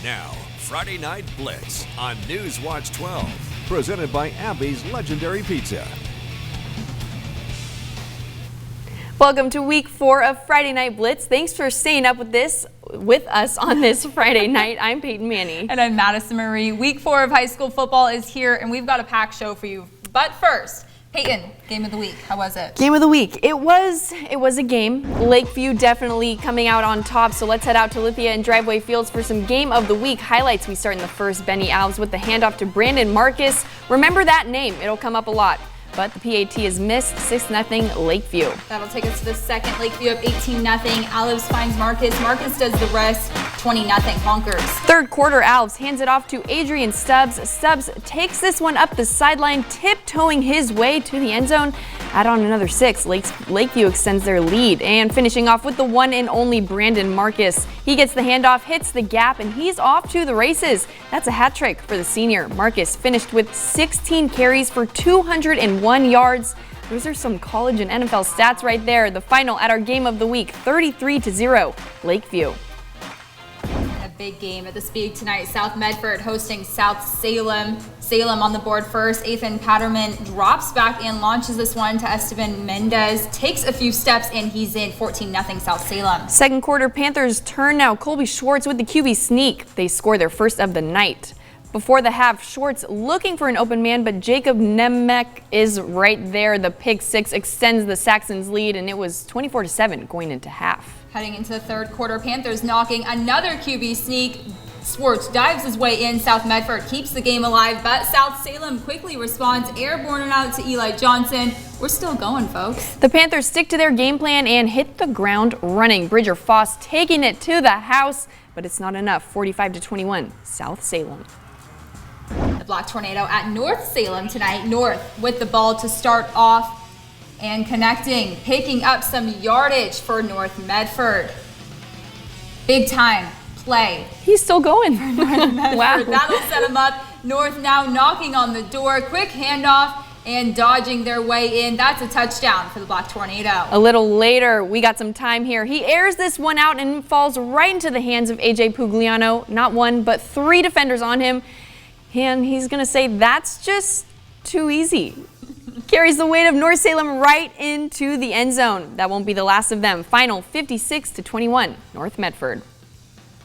Now, Friday Night Blitz on News Watch 12. Presented by Abby's Legendary Pizza. Welcome to week 4 of Friday Night Blitz. Thanks for staying up with us on this Friday night. I'm Peyton Manny. And I'm Madison Marie. Week 4 of high school football is here, and we've got a packed show for you. But first, Peyton, game of the week. How was it? Game of the week. It was a game. Lakeview definitely coming out on top, so let's head out to Lithia and Driveway Fields for some game of the week highlights. We start in the first. Benny Alves with the handoff to Brandon Marcus. Remember that name. It'll come up a lot. But the PAT is missed, 6-0 Lakeview. That'll take us to the second. Lakeview up 18-0. Alves finds Marcus. Marcus does the rest. 20-0 Honkers. Third quarter, Alves hands it off to Adrian Stubbs. Stubbs takes this one up the sideline, tiptoeing his way to the end zone. Add on another 6. Lakeview extends their lead. And finishing off with the one and only Brandon Marcus. He gets the handoff, hits the gap, and he's off to the races. That's a hat trick for the senior. Marcus finished with 16 carries for 201 yards. Those are some college and NFL stats right there. The final at our game of the week, 33-0 Lakeview. A big game at the Speak tonight. South Medford hosting South Salem. Salem on the board first. Ethan Patterman drops back and launches this one to Esteban Mendez. Takes a few steps and he's in. 14-0 South Salem. Second quarter, Panthers turn now. Colby Schwartz with the QB sneak. They score their first of the night. Before the half, Schwartz looking for an open man, but Jacob Nemec is right there. The pick six extends the Saxons' lead, and it was 24-7 going into half. Heading into the third quarter, Panthers knocking another QB sneak. Schwartz dives his way in. South Medford keeps the game alive, but South Salem quickly responds. Airborne out to Eli Johnson. We're still going, folks. The Panthers stick to their game plan and hit the ground running. Bridger Foss taking it to the house, but it's not enough. 45-21, South Salem. The Black Tornado at North Salem tonight. North with the ball to start off and connecting, picking up some yardage for North Medford. Big time play. He's still going. For North Medford. Wow. That'll set him up. North now knocking on the door. Quick handoff and dodging their way in. That's a touchdown for the Black Tornado. A little later, we got some time here. He airs this one out and falls right into the hands of AJ Pugliano. Not one, but 3 defenders on him. And he's going to say that's just too easy. Carries the weight of North Salem right into the end zone. That won't be the last of them. Final 56-21, North Medford.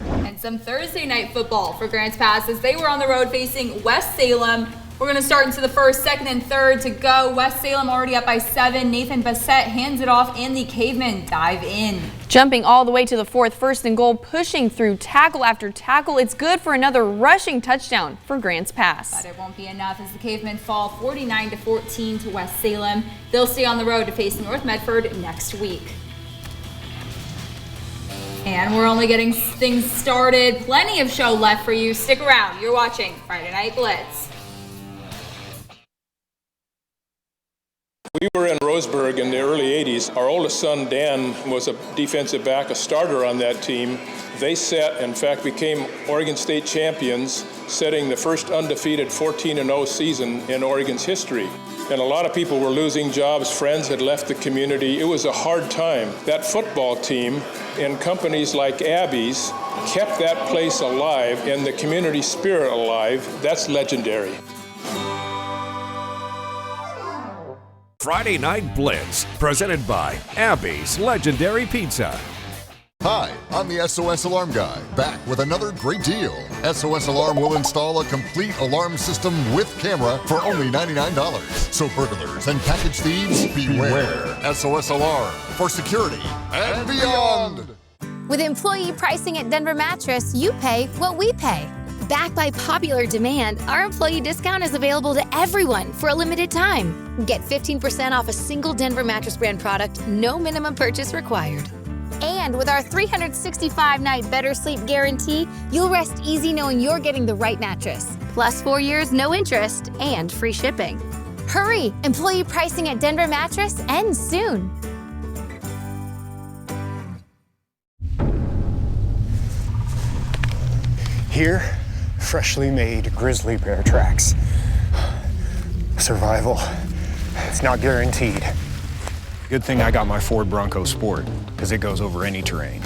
And some Thursday night football for Grants Pass as they were on the road facing West Salem. We're going to start into the first, second, and third to go. West Salem already up by 7. Nathan Bassett hands it off, and the Cavemen dive in. Jumping all the way to the 4th, first and goal, pushing through tackle after tackle. It's good for another rushing touchdown for Grants Pass. But it won't be enough as the Cavemen fall 49-14 to West Salem. They'll stay on the road to face North Medford next week. And we're only getting things started. Plenty of show left for you. Stick around. You're watching Friday Night Blitz. We were in Roseburg in the early 80s. Our oldest son, Dan, was a defensive back, a starter on that team. They in fact, became Oregon State champions, setting the first undefeated 14-0 season in Oregon's history. And a lot of people were losing jobs. Friends had left the community. It was a hard time. That football team and companies like Abby's kept that place alive and the community spirit alive. That's legendary. Friday Night Blitz, presented by Abby's Legendary Pizza. Hi, I'm the SOS Alarm Guy, back with another great deal. SOS Alarm will install a complete alarm system with camera for only $99. So burglars and package thieves, beware. SOS Alarm for security and beyond. With employee pricing at Denver Mattress, you pay what we pay. Backed by popular demand, our employee discount is available to everyone for a limited time. Get 15% off a single Denver Mattress brand product, no minimum purchase required. And with our 365-night Better Sleep Guarantee, you'll rest easy knowing you're getting the right mattress. Plus 4 years, no interest, and free shipping. Hurry! Employee pricing at Denver Mattress ends soon. Here, freshly made grizzly bear tracks. Survival, it's not guaranteed. Good thing I got my Ford Bronco Sport, because it goes over any terrain.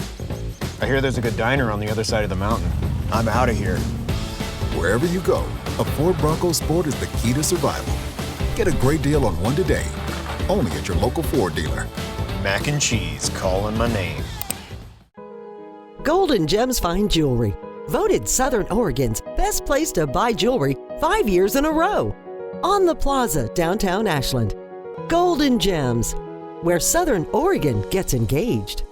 I hear there's a good diner on the other side of the mountain. I'm out of here. Wherever you go, a Ford Bronco Sport is the key to survival. Get a great deal on one today, only at your local Ford dealer. Mac and cheese calling my name. Golden Gems Fine Jewelry, voted Southern Oregon's best place to buy jewelry 5 years in a row. On the Plaza, downtown Ashland. Golden Gems, where Southern Oregon gets engaged.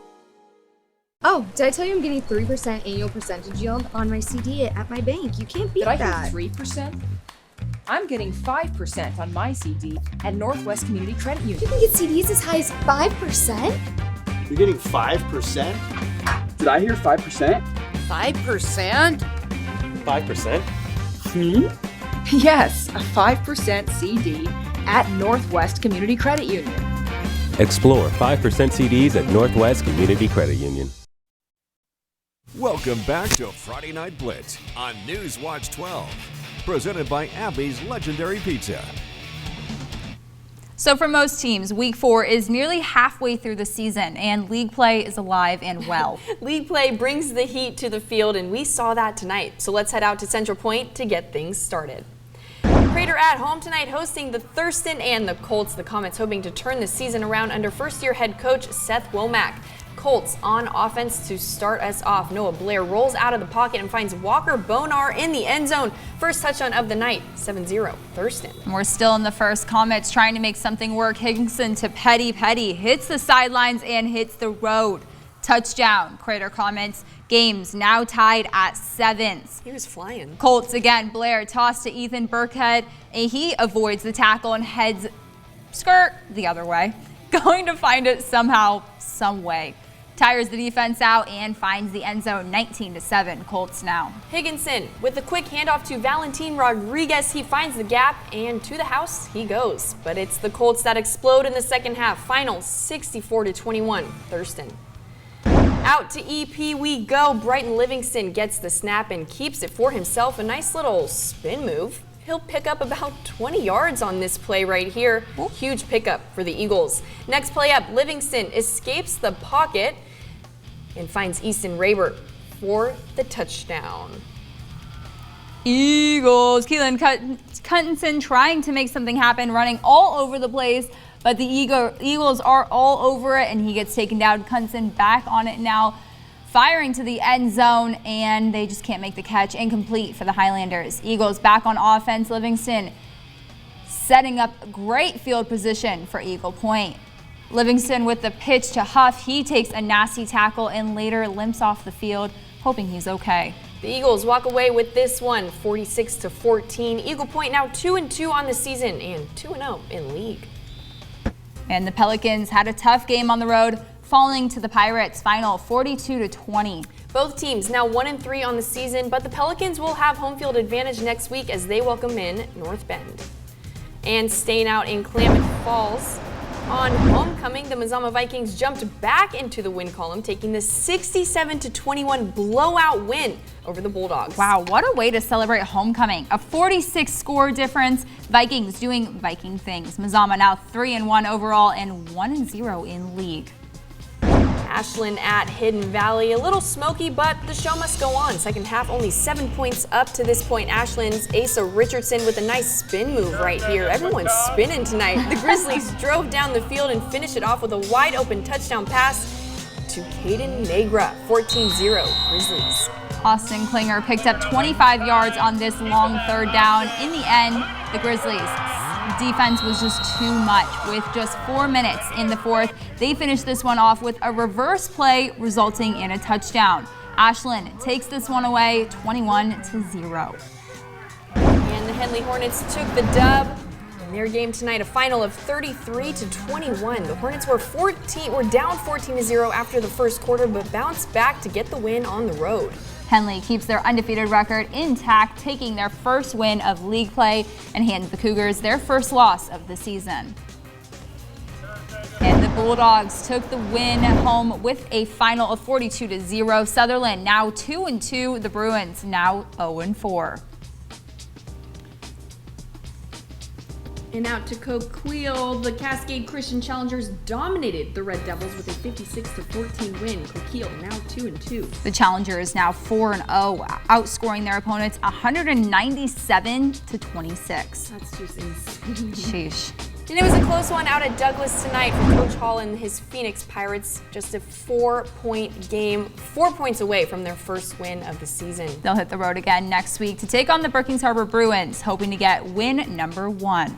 Oh, did I tell you I'm getting 3% annual percentage yield on my CD at my bank? You can't beat that. Did I hear 3%? I'm getting 5% on my CD at Northwest Community Credit Union. You can get CDs as high as 5%? You're getting 5%? Did I hear 5%? 5%? 5%? Yes, a 5% CD at Northwest Community Credit Union. Explore 5% CDs at Northwest Community Credit Union. Welcome back to Friday Night Blitz on News Watch 12, presented by Abby's Legendary Pizza. So for most teams, week 4 is nearly halfway through the season and league play is alive and well. League play brings the heat to the field and we saw that tonight. So let's head out to Central Point to get things started. Crater at home tonight hosting the Thurston and the Colts. The Comets hoping to turn the season around under first-year head coach Seth Womack. Colts on offense to start us off. Noah Blair rolls out of the pocket and finds Walker Bonar in the end zone. First touchdown of the night, 7-0 Thurston. We're still in the first. Comets trying to make something work. Higginson to Petty. Petty hits the sidelines and hits the road. Touchdown, Crater Comets. Games now tied at 7. He was flying. Colts again. Blair tossed to Ethan Burkhead. And he avoids the tackle and heads skirt the other way. Going to find it somehow, some way. Tires the defense out and finds the end zone. 19-7 Colts now. Higginson with a quick handoff to Valentin Rodriguez. He finds the gap and to the house he goes. But it's the Colts that explode in the second half. Final 64-21 Thurston. Out to EP we go. Brighton Livingston gets the snap and keeps it for himself. A nice little spin move. He'll pick up about 20 yards on this play right here. Huge pickup for the Eagles. Next play up, Livingston escapes the pocket and finds Easton Raber for the touchdown. Eagles. Keelan Cuttinson trying to make something happen, running all over the place, but the Eagles are all over it, and he gets taken down. Cuttinson back on it now, firing to the end zone, and they just can't make the catch. Incomplete for the Highlanders. Eagles back on offense. Livingston setting up great field position for Eagle Point. Livingston with the pitch to Huff. He takes a nasty tackle and later limps off the field, hoping he's okay. The Eagles walk away with this one, 46-14. Eagle Point now 2-2 on the season and 2-0 in league. And the Pelicans had a tough game on the road, falling to the Pirates. Final 42-20. Both teams now 1-3 on the season, but the Pelicans will have home field advantage next week as they welcome in North Bend. And staying out in Klamath Falls. On homecoming, the Mazama Vikings jumped back into the win column, taking the 67-21 blowout win over the Bulldogs. Wow, what a way to celebrate homecoming. A 46-score difference. Vikings doing Viking things. Mazama now 3-1 overall and 1-0 in league. Ashland at Hidden Valley. A little smoky, but the show must go on. Second half, only 7 points up to this point. Ashland's Asa Richardson with a nice spin move right here. Everyone's spinning tonight. The Grizzlies drove down the field and finished it off with a wide open touchdown pass to Caden Negra. 14-0 Grizzlies. Austin Klinger picked up 25 yards on this long third down. In the end, the Grizzlies' defense was just too much. With just 4 minutes in the fourth, they finished this one off with a reverse play resulting in a touchdown. Ashland takes this one away 21-0. And the Henley Hornets took the dub in their game tonight, a final of 33-21. The Hornets were down 14-0 after the first quarter, but bounced back to get the win on the road. Henley keeps their undefeated record intact, taking their first win of league play and hands the Cougars their first loss of the season. And the Bulldogs took the win home with a final of 42-0. Sutherland now 2-2. The Bruins now 0-4. And out to Coquille, the Cascade Christian Challengers dominated the Red Devils with a 56-14 win. Coquille now 2-2. The Challengers now 4-0, outscoring their opponents 197-26. That's just insane. Sheesh. And it was a close one out at Douglas tonight for Coach Hall and his Phoenix Pirates. Just a 4-point game, 4 points away from their first win of the season. They'll hit the road again next week to take on the Brookings Harbor Bruins, hoping to get win number 1.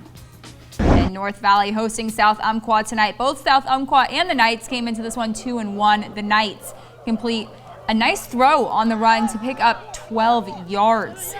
And North Valley hosting South Umpqua tonight. Both South Umpqua and the Knights came into this one 2-1. The Knights complete a nice throw on the run to pick up 12 yards.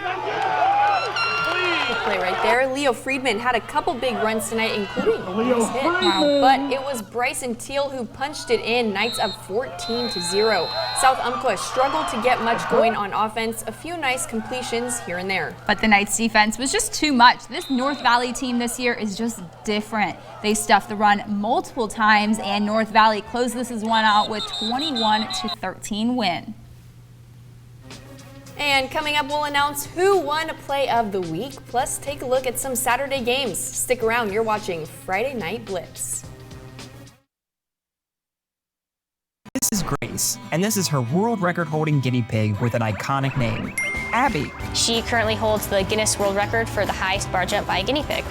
Good play right there. Leo Friedman had a couple big runs tonight, including a nice hit. Wow. But it was Bryson Teal who punched it in. Knights up 14-0. South Umpqua struggled to get much going on offense. A few nice completions here and there. But the Knights defense was just too much. This North Valley team this year is just different. They stuffed the run multiple times, and North Valley closed this one out with 21-13 win. And coming up, we'll announce who won Play of the Week, plus take a look at some Saturday games. Stick around, you're watching Friday Night Blitz. This is Grace, and this is her world record-holding guinea pig with an iconic name, Abby. She currently holds the Guinness World Record for the highest bar jump by a guinea pig.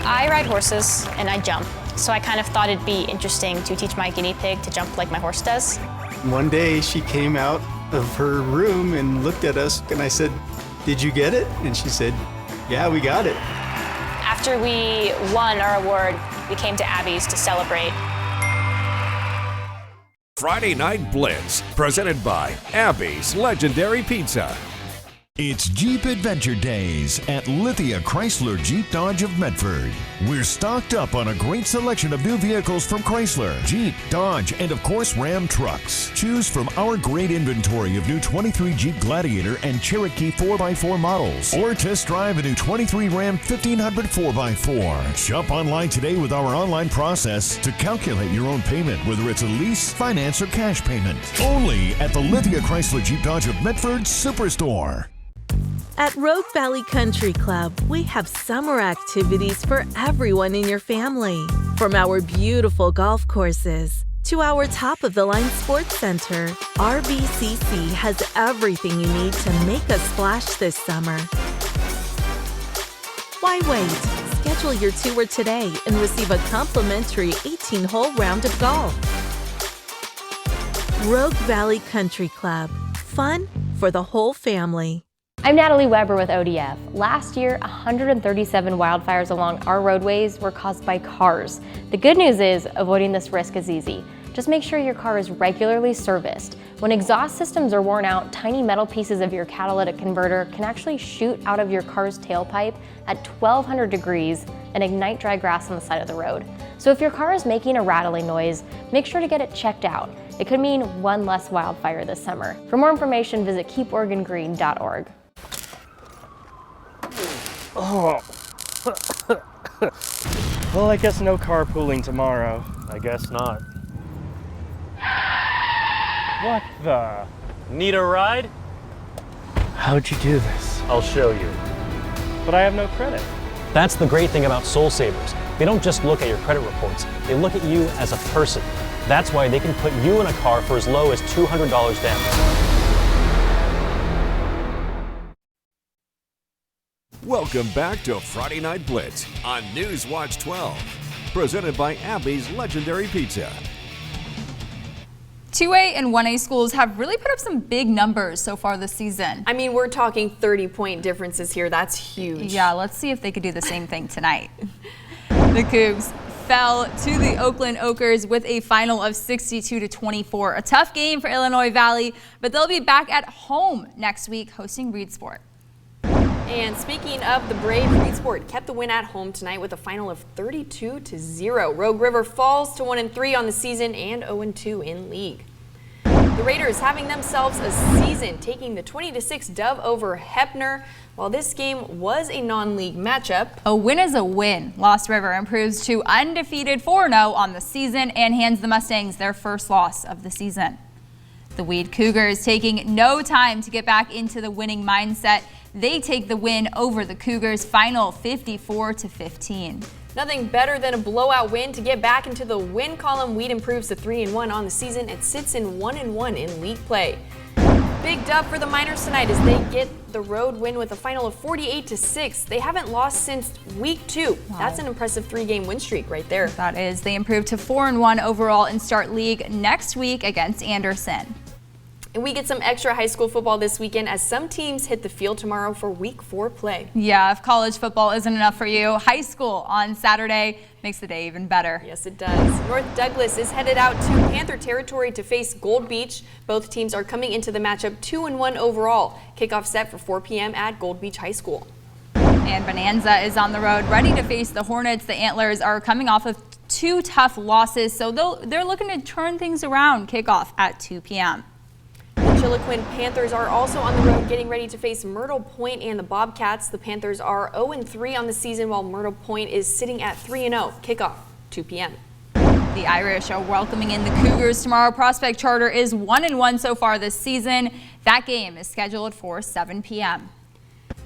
I ride horses and I jump, so I kind of thought it'd be interesting to teach my guinea pig to jump like my horse does. One day she came out of her room and looked at us, and I said, "Did you get it?" And she said, "Yeah, we got it." After we won our award, we came to Abby's to celebrate. Friday Night Blitz, presented by Abby's Legendary Pizza. It's Jeep Adventure Days at Lithia Chrysler Jeep Dodge of Medford. We're stocked up on a great selection of new vehicles from Chrysler, Jeep, Dodge, and of course Ram trucks. Choose from our great inventory of new 23 Jeep Gladiator and Cherokee 4x4 models, or test drive a new 23 Ram 1500 4x4. Shop online today with our online process to calculate your own payment, whether it's a lease, finance, or cash payment. Only at the Lithia Chrysler Jeep Dodge of Medford Superstore. At Rogue Valley Country Club, we have summer activities for everyone in your family. From our beautiful golf courses to our top-of-the-line sports center, RVCC has everything you need to make a splash this summer. Why wait? Schedule your tour today and receive a complimentary 18-hole round of golf. Rogue Valley Country Club. Fun for the whole family. I'm Natalie Weber with ODF. Last year, 137 wildfires along our roadways were caused by cars. The good news is avoiding this risk is easy. Just make sure your car is regularly serviced. When exhaust systems are worn out, tiny metal pieces of your catalytic converter can actually shoot out of your car's tailpipe at 1200 degrees and ignite dry grass on the side of the road. So if your car is making a rattling noise, make sure to get it checked out. It could mean one less wildfire this summer. For more information, visit keeporegongreen.org. Oh. Well, I guess no carpooling tomorrow. I guess not. What the? Need a ride? How'd you do this? I'll show you. But I have no credit. That's the great thing about Soul Savers. They don't just look at your credit reports, they look at you as a person. That's why they can put you in a car for as low as $200 down. Welcome back to Friday Night Blitz on News Watch 12, presented by Abby's Legendary Pizza. 2A and 1A schools have really put up some big numbers so far this season. I mean, we're talking 30-point differences here. That's huge. Yeah, let's see if they could do the same thing tonight. The Cougs fell to the Oakland Oakers with a final of 62-24. A tough game for Illinois Valley, but they'll be back at home next week hosting Reedsport. And speaking of the Brave, Reedsport kept the win at home tonight with a final of 32-0. Rogue River falls to 1-3 on the season and 0-2 in league. The Raiders having themselves a season, taking the 20-6 dub over Heppner. While this game was a non-league matchup, a win is a win. Lost River improves to undefeated 4-0 on the season and hands the Mustangs their first loss of the season. The Weed Cougars taking no time to get back into the winning mindset. They take the win over the Cougars, final 54-15. Nothing better than a blowout win to get back into the win column. Wheat improves to 3-1 on the season and sits in 1-1 in league play. Big dub for the Miners tonight as they get the road win with a final of 48-6. They haven't lost since week 2. Wow. That's an impressive 3-game win streak right there. That is. They improved to 4-1 overall and start league next week against Anderson. And we get some extra high school football this weekend as some teams hit the field tomorrow for week 4 play. Yeah, if college football isn't enough for you, high school on Saturday makes the day even better. Yes, it does. North Douglas is headed out to Panther territory to face Gold Beach. Both teams are coming into the matchup 2-1 overall. Kickoff set for 4 p.m. at Gold Beach High School. And Bonanza is on the road ready to face the Hornets. The Antlers are coming off of 2 tough losses, so they're looking to turn things around. Kickoff at 2 p.m. The Chiloquin Panthers are also on the road getting ready to face Myrtle Point and the Bobcats. The Panthers are 0-3 on the season while Myrtle Point is sitting at 3-0. Kickoff 2 p.m. The Irish are welcoming in the Cougars tomorrow. Prospect Charter is 1-1 so far this season. That game is scheduled for 7 p.m.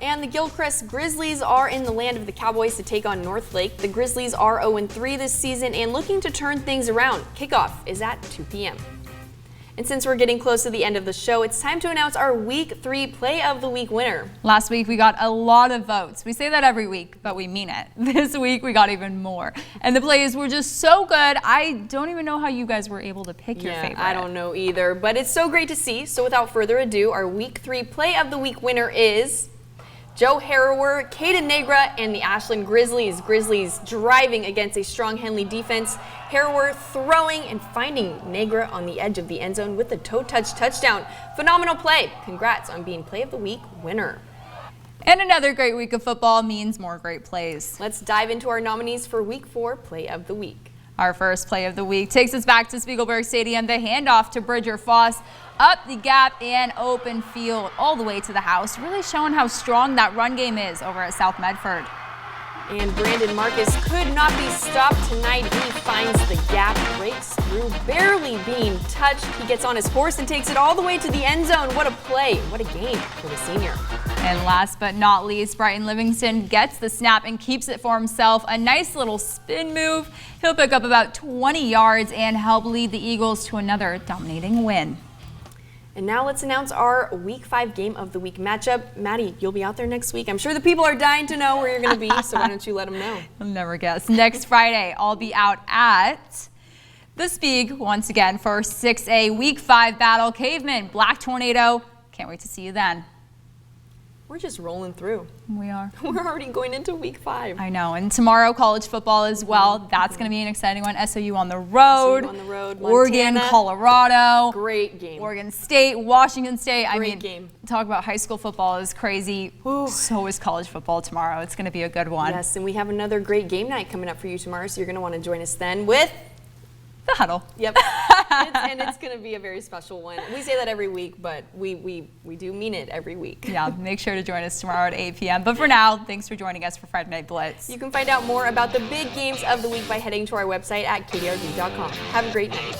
And the Gilchrist Grizzlies are in the land of the Cowboys to take on Northlake. The Grizzlies are 0-3 this season and looking to turn things around. Kickoff is at 2 p.m. And since we're getting close to the end of the show, it's time to announce our Week 3 Play of the Week winner. Last week we got a lot of votes. We say that every week, but we mean it. This week we got even more. And the plays were just so good. I don't even know how you guys were able to pick your favorite. I don't know either, but it's so great to see. So without further ado, our Week 3 Play of the Week winner is Joe Harrower, Caden Negra, and the Ashland Grizzlies. Grizzlies driving against a strong Henley defense. Harrower throwing and finding Negra on the edge of the end zone with a toe touch touchdown. Phenomenal play. Congrats on being Play of the Week winner. And another great week of football means more great plays. Let's dive into our nominees for Week 4 Play of the Week. Our first play of the week takes us back to Spiegelberg Stadium. The handoff to Bridger Foss, up the gap and open field all the way to the house, really showing how strong that run game is over at South Medford. And Brandon Marcus could not be stopped tonight. He finds the gap, breaks through, barely being touched. He gets on his horse and takes it all the way to the end zone. What a play, what a game for the senior. And last but not least, Brighton Livingston gets the snap and keeps it for himself. A nice little spin move. He'll pick up about 20 yards and help lead the Eagles to another dominating win. And now let's announce our Week 5 Game of the Week matchup. Maddie, you'll be out there next week. I'm sure the people are dying to know where you're going to be, so why don't you let them know? I'll never guess. Next Friday, I'll be out at the Spieg once again for 6A Week 5 battle. Caveman, Black Tornado. Can't wait to see you then. We're just rolling through. We are. We're already going into Week 5. I know. And tomorrow, college football as well. That's going to be an exciting one. SOU on the road. SOU on the road. Oregon, Montana. Colorado. Great game. Oregon State, Washington State. Great game. Talk about high school football is crazy. Ooh. So is college football tomorrow. It's going to be a good one. Yes, and we have another great game night coming up for you tomorrow, so you're going to want to join us then with The Huddle. Yep. And it's going to be a very special one. We say that every week, but we do mean it every week. Yeah, make sure to join us tomorrow at 8 p.m. But for now, thanks for joining us for Friday Night Blitz. You can find out more about the big games of the week by heading to our website at kdrv.com. Have a great night.